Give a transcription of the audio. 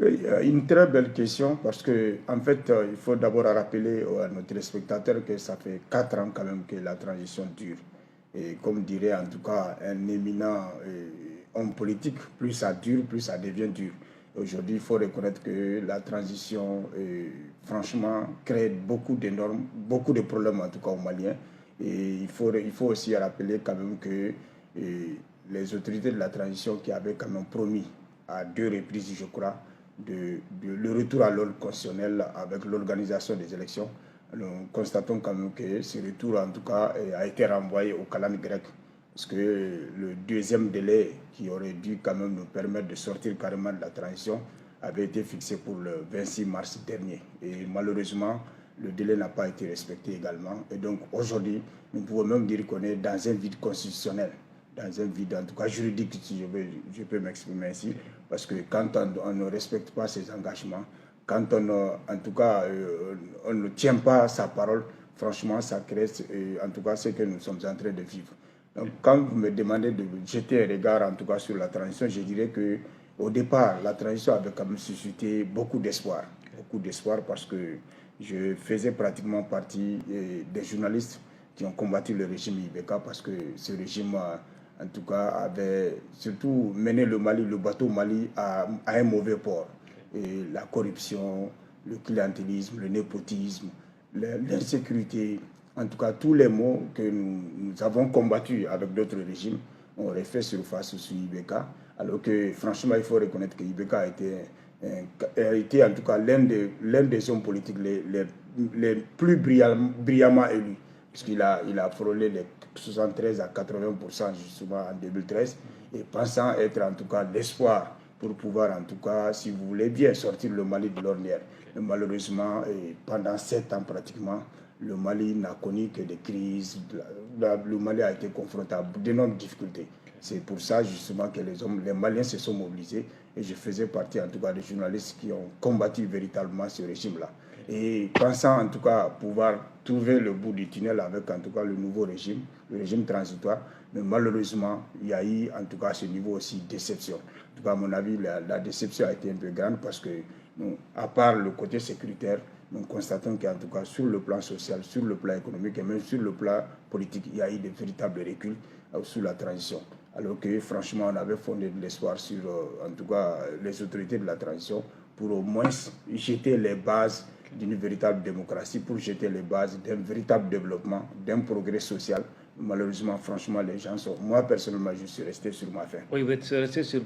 Oui, une très belle question parce que en fait, il faut d'abord rappeler à nos téléspectateurs que ça fait 4 ans quand même que la transition dure. Et comme dirait en tout cas un éminent homme politique, plus ça dure, plus ça devient dur. Aujourd'hui, il faut reconnaître que la transition, franchement, crée beaucoup de problèmes en tout cas aux Maliens. Et il faut aussi rappeler quand même que les autorités de la transition qui avaient quand même promis à 2 reprises, je crois, le retour à l'ordre constitutionnel avec l'organisation des élections. Nous constatons quand même que ce retour, en tout cas, a été renvoyé au calendrier grec. Parce que le deuxième délai qui aurait dû quand même nous permettre de sortir carrément de la transition avait été fixé pour le 26 mars dernier. Et malheureusement, le délai n'a pas été respecté également. Et donc aujourd'hui, nous pouvons même dire qu'on est dans un vide constitutionnel, dans un vide en tout cas juridique, si je peux m'exprimer ainsi, parce que quand on ne respecte pas ses engagements, quand en tout cas on ne tient pas sa parole, franchement ça crée en tout cas ce que nous sommes en train de vivre. Donc quand vous me demandez de jeter un regard en tout cas sur la transition, je dirais que au départ la transition avait quand même suscité beaucoup d'espoir parce que je faisais pratiquement partie des journalistes qui ont combattu le régime IBK parce que ce régime en tout cas, avait surtout mené le Mali, le bateau Mali à un mauvais port. Et la corruption, le clientélisme, le népotisme, l'insécurité, en tout cas tous les maux que nous avons combattus avec d'autres régimes ont refait surface sur IBK, alors que franchement il faut reconnaître que IBK a été en tout cas l'un des hommes politiques les plus brillamment élus, puisqu'il a frôlé les 73 à 80% justement en 2013, et pensant être en tout cas l'espoir pour pouvoir en tout cas, si vous voulez bien, sortir le Mali de l'ornière. Malheureusement, pendant 7 ans pratiquement, le Mali n'a connu que des crises. Le Mali a été confronté à d'énormes difficultés. C'est pour ça justement que les Maliens se sont mobilisés, et je faisais partie en tout cas des journalistes qui ont combattu véritablement ce régime-là. Et pensant en tout cas pouvoir trouver le bout du tunnel avec en tout cas le nouveau régime, le régime transitoire, mais malheureusement il y a eu en tout cas à ce niveau aussi déception. En tout cas à mon avis la déception a été un peu grande parce que nous, à part le côté sécuritaire, nous constatons qu'en tout cas sur le plan social, sur le plan économique et même sur le plan politique, il y a eu de véritables reculs sous la transition. Alors que franchement on avait fondé de l'espoir sur en tout cas les autorités de la transition pour au moins jeter les bases d'une véritable démocratie, pour jeter les bases d'un véritable développement, d'un progrès social. Malheureusement, franchement, les gens sont... Moi, personnellement, je suis resté sur ma faim. Oui, vous êtes resté sur